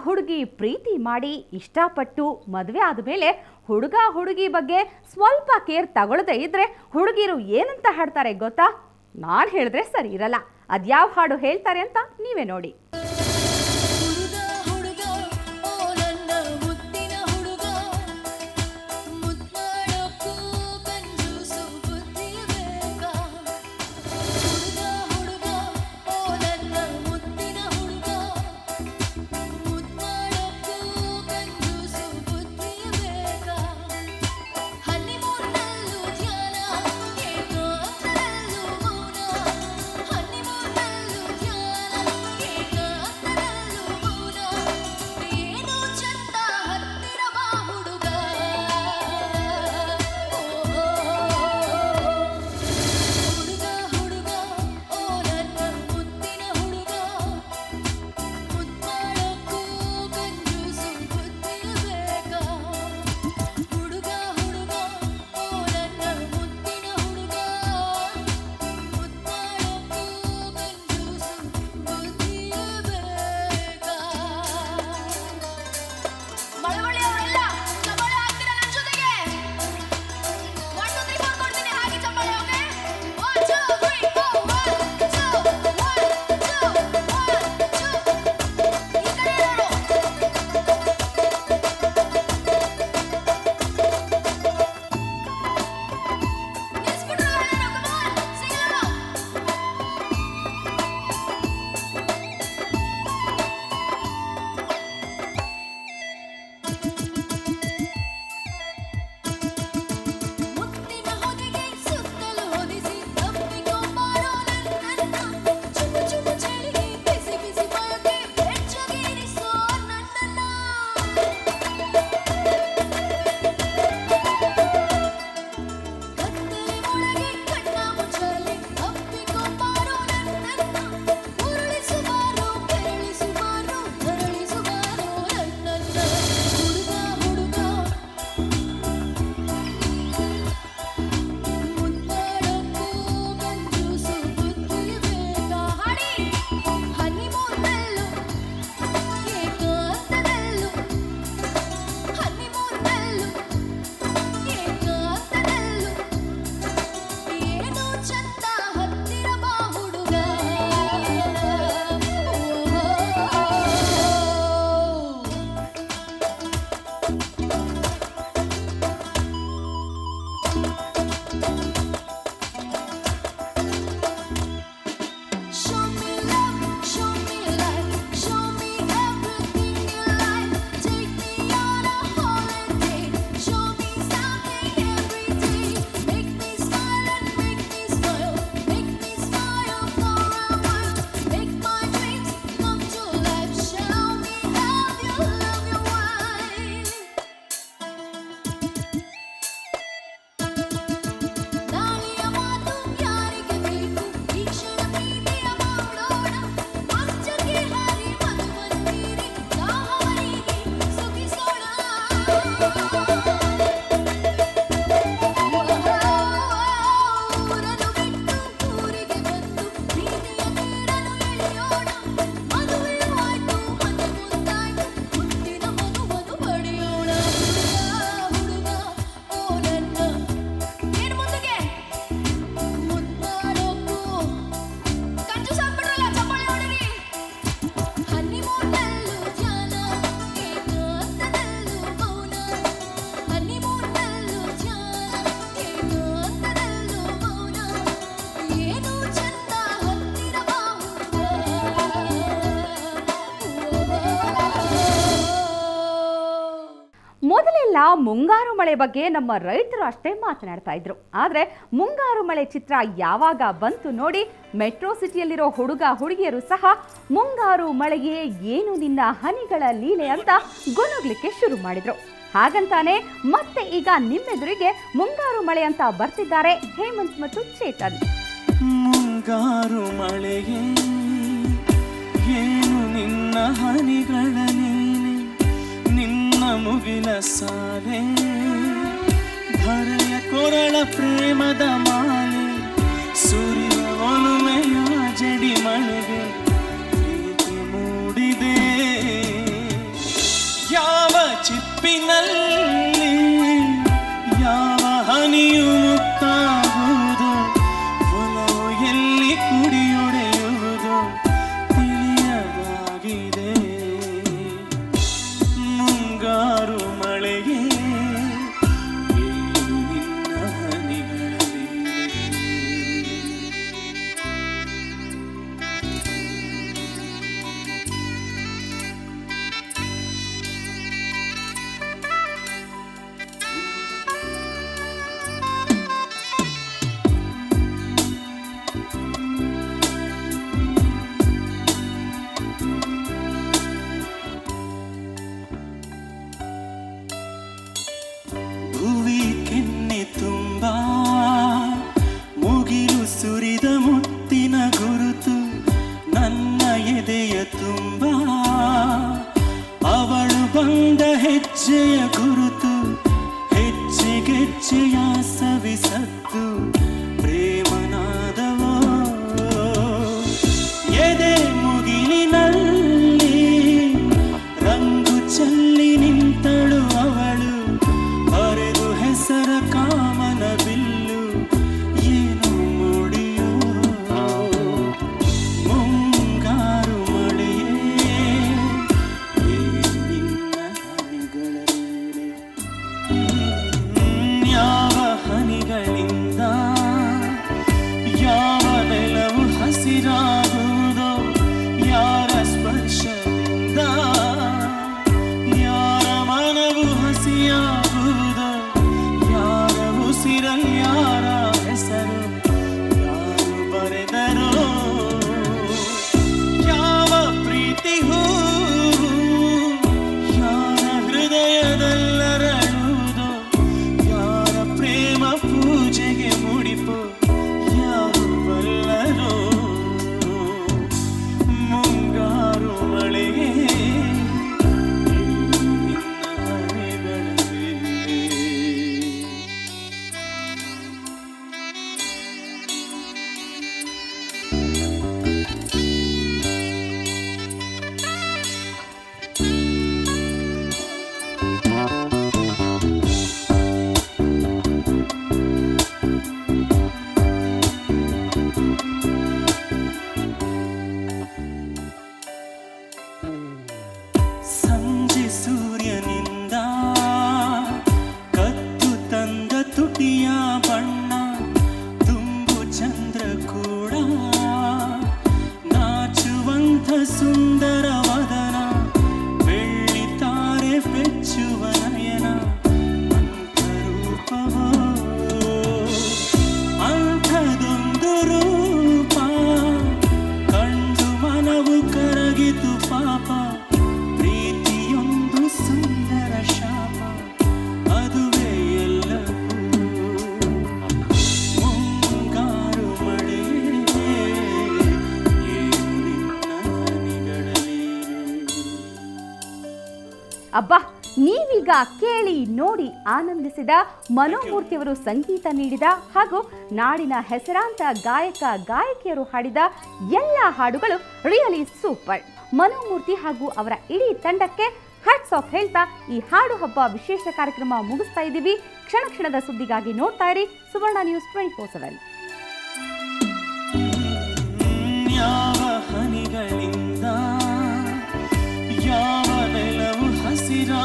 ಹುಡುಗಿ ಪ್ರೀತಿ ಮಾಡಿ ಇಷ್ಟಪಟ್ಟು ಮದುವೆ ಆದಮೇಲೆ ಹುಡುಗ ಹುಡುಗಿ ಬಗ್ಗೆ ಸ್ವಲ್ಪ ಕೇರ್ ತಗೊಳ್ಳದೇ ಇದ್ರೆ ಹುಡುಗಿರು ಏನಂತ ಹಾಡ್ತಾರೆ ಗೊತ್ತಾ? ನಾನು ಹೇಳಿದ್ರೆ ಸರಿ ಇರಲ್ಲ. ಅದ್ಯಾವ ಹಾಡು ಹೇಳ್ತಾರೆ ಅಂತ ನೀವೇ ನೋಡಿ. ಮೊದಲೆಲ್ಲ ಮುಂಗಾರು ಮಳೆ ಬಗ್ಗೆ ನಮ್ಮ ರೈತರು ಅಷ್ಟೇ ಮಾತನಾಡ್ತಾ ಇದ್ರು. ಆದರೆ ಮುಂಗಾರು ಮಳೆ ಚಿತ್ರ ಯಾವಾಗ ಬಂತು ನೋಡಿ, ಮೆಟ್ರೋ ಸಿಟಿಯಲ್ಲಿರೋ ಹುಡುಗ ಹುಡುಗಿಯರು ಸಹ ಮುಂಗಾರು ಮಳೆಗೆ ಏನು ನಿನ್ನ ಹನಿಗಳ ಲೀಲೆ ಅಂತ ಗೊನಗ್ಲಿಕ್ಕೆ ಶುರು ಮಾಡಿದ್ರು. ಹಾಗಂತಾನೆ ಮತ್ತೆ ಈಗ ನಿಮ್ಮೆದುರಿಗೆ ಮುಂಗಾರು ಮಳೆ ಅಂತ ಬರ್ತಿದ್ದಾರೆ ಹೇಮಂತ್ ಮತ್ತು ಚೇತನ್. ಮುಂಗಾರು ಮಳೆಗೆ ಏನು ನಿನ್ನ ಹನಿಗಳ ಲೀಲೆ, ನಿನ್ನ ಮುಗಿಲ ಸಾಲೆ ಧರೆಯ ಕೊರಳ ಪ್ರೇಮದ ಮಾಲೆ ಸುರಿಯ ಒಲುಮೆಯ ಜಡಿ ಮಳೆಗೆ ಪ್ರೀತಿ ಮೂಡಿದೆ ಯಾವ ಚಿಪ್ಪಿನಲ್ಲಿ ಯಾವ ಹನಿಯು ಮುಕ್ತಾಗುವುದು ಒಲವು ಎಲ್ಲಿ ಕುಡಿಯೊಡೆಯುವುದು ತಿಳಿಯದಾಗಿದೆ ಮುಂಗಾರು ಮಳೆಗೆ ನಿನ್ನ ಹನಿಗಳಲ್ಲಿ ಭುವಿ ಕೆನ್ನೆ ತುಂಬ ಮುಗಿಲು ಸುರಿದ ಮುತ್ತಿನ ಗುರುತು ನನ್ನ ಎದೆಯ ತುಂಬ ಅವಳು ಬಂದ ಹೆಜ್ಜೆಯ ಗುರುತು ಹೆಜ್ಜೆಗೆಜ್ಜೆಯ ಸವಿಸತ್ತು ಪ್ರೇಮನಾದವೋ ಎದೆ ಮುಗಿಲಿನಲ್ಲಿ ರಂಗು ಚೆಲ್ಲಿ ನಿಂತಳು ಅವಳು ಅರೆದು ಹೆಸರ ಕಾಮನ ಬಿಲ್ಲು ಏನು ಮೂಡಿಯೋ ಮುಂಗಾರು ಮಳೆಯೇ ನಿನ್ನ ಹನಿಗಳಲ್ಲಿ ಯಾವ ಹನಿಗಳಿಂದ ಯಾವ ನೆಲವು ಹಸಿರಾಗುವುದೋ ಯಾರ ಸ್ಪರ್ಶದಿಂದ ಯಾರ ಮನವು ಹಸಿಯಾಗುವುದೋ ಯಾರ ಉಸಿರಲ್ಲಿ ಯಾರ ಹೆಸರು ಯಾರು ಬರೆದರೋ ಯಾವ ಪ್ರೀತಿ ಹೂವು ಯಾರ ಹೃದಯದಲ್ಲರಳುವುದೋ ಯಾರ ಪ್ರೇಮ ಪೂಜೆಗೆ ಮುಡಿಪು ಯಾರು ಬಲ್ಲರೋ ಮುಂಗಾರು ಮಳೆಯೇ ನಿನ್ನ ಹನಿಗಳಲ್ಲಿ ಸಂಜೆ ಸೂರ್ಯನಿಂದ ಕತ್ತು ತಂದ ತುಟಿಯ ಬಣ್ಣ ತುಂಬು ಚಂದ್ರ ಕೂಡ ನಾಚುವಂಥ ಸುಂದರ ವದನ ಬೆಳ್ಳಿ ತಾರೆ ಬೆಚ್ಚುವ ನಯನ ಅಂಥ ರೂಪವೋ ಅಂಥದೊಂದು ರೂಪ ಕಂಡು ಮನವು ಕರಗಿತು ಪಾಪ ಪ್ರೀತಿಯೊಂದು ಸುಂದರ ಶಾಪ ಅದುವೇ ಎಲ್ಲವೂ ಮುಂಗಾರು ಮಳೆಯೇ ಏನು ನಿನ್ನ ಹನಿಗಳಲ್ಲಿ ಅಬ್ಬಾ ನೀವೀಗ ಕೇಳಿ ನೋಡಿ ಆನಂದಿಸಿದ ಮನೋಮೂರ್ತಿಯವರು ಸಂಗೀತ ನೀಡಿದ ಹಾಗೂ ನಾಡಿನ ಹೆಸರಾಂತ ಗಾಯಕ ಗಾಯಕಿಯರು ಹಾಡಿದ ಎಲ್ಲ ಹಾಡುಗಳು ರಿಯಲಿ ಸೂಪರ್. ಮನೋಮೂರ್ತಿ ಹಾಗೂ ಅವರ ಇಡೀ ತಂಡಕ್ಕೆ ಹ್ಯಾಟ್ಸ್ ಆಫ್ ಹೇಳ್ತಾ ಈ ಹಾಡು ಹಬ್ಬ ವಿಶೇಷ ಕಾರ್ಯಕ್ರಮ ಮುಗಿಸ್ತಾ ಇದ್ದೀವಿ. ಕ್ಷಣ ಕ್ಷಣದ ಸುದ್ದಿಗಾಗಿ ನೋಡ್ತಾ ಇರಿ ಸುವರ್ಣ ನ್ಯೂಸ್ 24/7. ಯಾವ ಹನಿಗಳಿಂದ ಯಾವ ನೆಲವು ಹಸಿರಾ